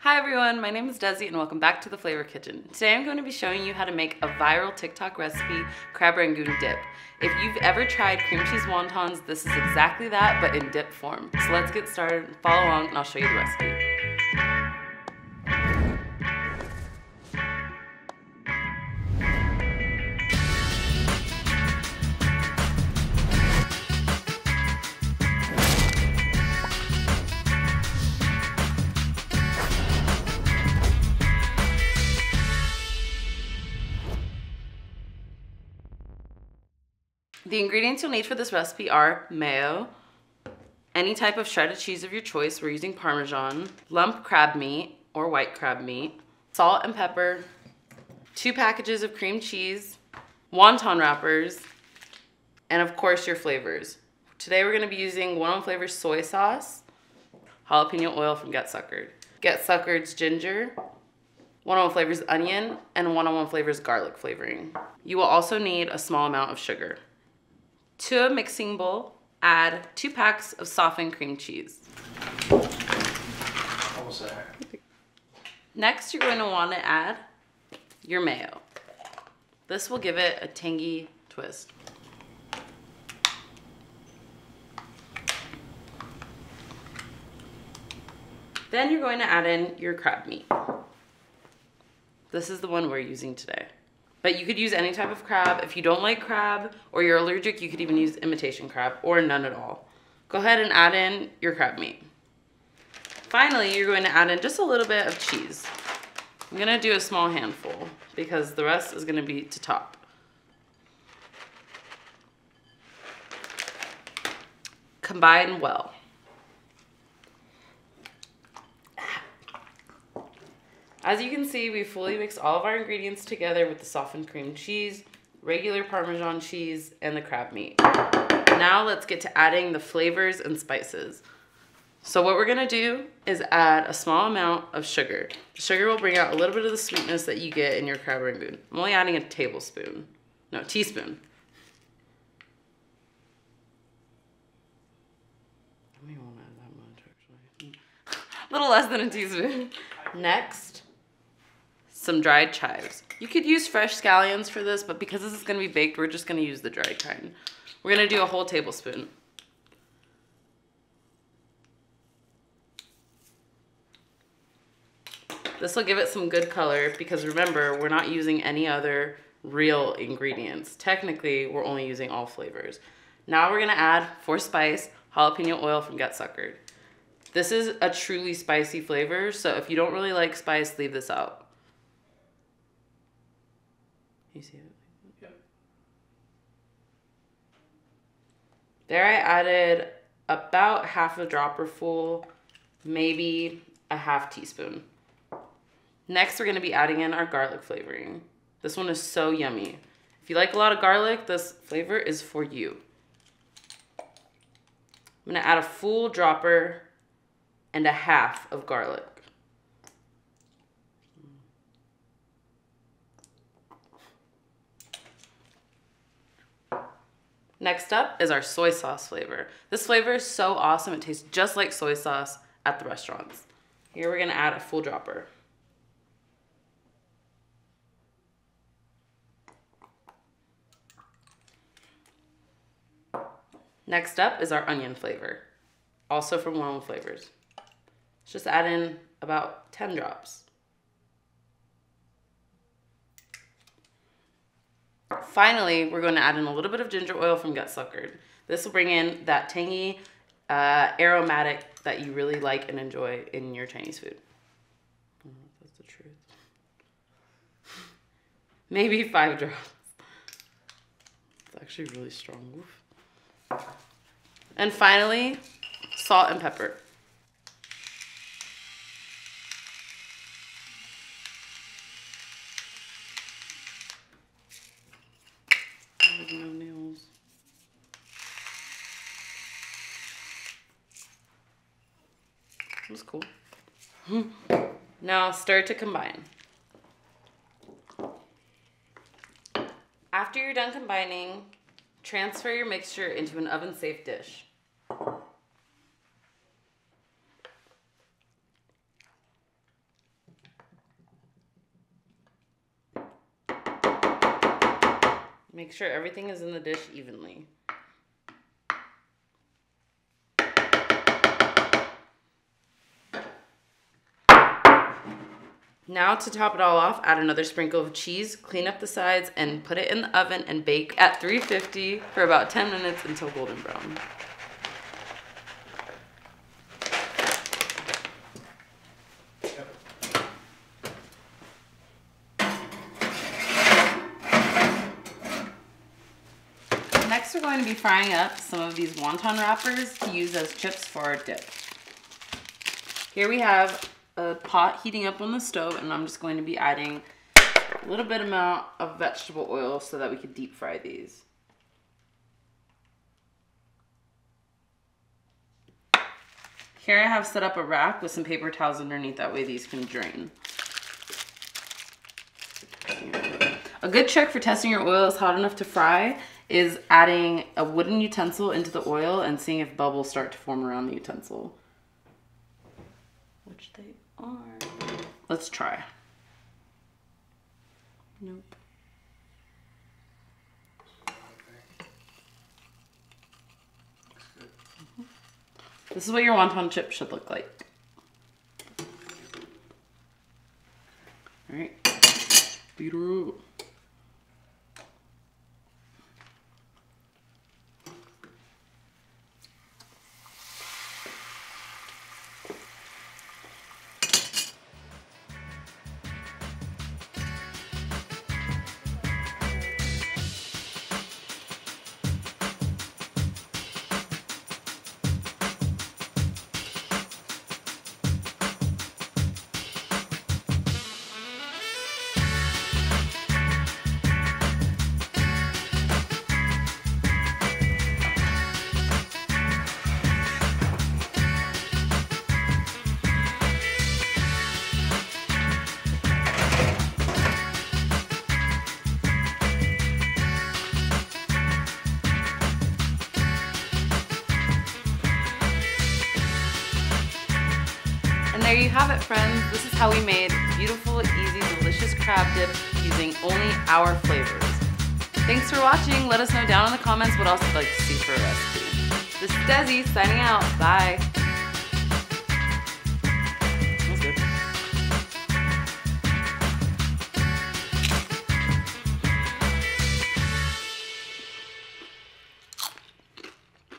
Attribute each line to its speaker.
Speaker 1: Hi everyone, my name is Desi and welcome back to the Flavor Kitchen. Today I'm going to be showing you how to make a viral TikTok recipe, Crab Rangoon Dip. If you've ever tried cream cheese wontons, this is exactly that, but in dip form. So let's get started, follow along, and I'll show you the recipe. The ingredients you'll need for this recipe are mayo, any type of shredded cheese of your choice, we're using Parmesan, lump crab meat or white crab meat, salt and pepper, 2 packages of cream cheese, wonton wrappers, and of course your flavors. Today we're going to be using 101 Flavors soy sauce, jalapeno oil from Get Suckered, Get Suckered's ginger, 101 Flavors onion, and 101 Flavors garlic flavoring. You will also need a small amount of sugar. To a mixing bowl, add 2 packs of softened cream cheese. Next, you're going to want to add your mayo. This will give it a tangy twist. Then you're going to add in your crab meat. This is the one we're using today. But you could use any type of crab. If you don't like crab or you're allergic, you could even use imitation crab or none at all. Go ahead and add in your crab meat. Finally, you're going to add in just a little bit of cheese. I'm gonna do a small handful because the rest is gonna be to top. Combine well. As you can see, we fully mixed all of our ingredients together with the softened cream cheese, regular Parmesan cheese, and the crab meat. Now let's get to adding the flavors and spices. So what we're gonna do is add a small amount of sugar. The sugar will bring out a little bit of the sweetness that you get in your Crab Rangoon. I'm only adding a teaspoon. I don't even want to add that much actually. A little less than a teaspoon. Next, some dried chives. You could use fresh scallions for this, but because this is going to be baked, we're just going to use the dried kind. We're going to do a whole tablespoon. This will give it some good color because remember, we're not using any other real ingredients. Technically, we're only using all flavors. Now we're going to add, for spice, jalapeno oil from Get Suckered. This is a truly spicy flavor, so if you don't really like spice, leave this out. You see it? Yep. There I added about half a dropper full, maybe a half teaspoon. Next, we're gonna be adding in our garlic flavoring. This one is so yummy. If you like a lot of garlic, this flavor is for you. I'm gonna add a full dropper and a half of garlic. Next up is our soy sauce flavor. This flavor is so awesome, it tastes just like soy sauce at the restaurants. Here we're gonna add a full dropper. Next up is our onion flavor, also from 101 Flavors. Let's just add in about 10 drops. Finally, we're going to add in a little bit of ginger oil from Get Suckered. This will bring in that tangy, aromatic that you really like and enjoy in your Chinese food. I don't know if that's the truth. Maybe 5 drops. It's actually really strong. Oof. And finally, salt and pepper. No nails. That's cool. Now stir to combine. After you're done combining, transfer your mixture into an oven-safe dish. Make sure everything is in the dish evenly. Now to top it all off, add another sprinkle of cheese, clean up the sides, and put it in the oven and bake at 350 for about 10 minutes until golden brown. Next, we're going to be frying up some of these wonton wrappers to use as chips for our dip. Here we have a pot heating up on the stove, and I'm just going to be adding a little bit amount of vegetable oil so that we can deep fry these. Here I have set up a rack with some paper towels underneath, that way these can drain. A good trick for testing your oil is hot enough to fry is adding a wooden utensil into the oil and seeing if bubbles start to form around the utensil. Which they are. Let's try. Nope. This is what your wonton chip should look like. All right, beat her up. There you have it, friends. This is how we made beautiful, easy, delicious crab dip using only our flavors. Thanks for watching. Let us know down in the comments what else you'd like to see for a recipe. This is Desi signing out. Bye.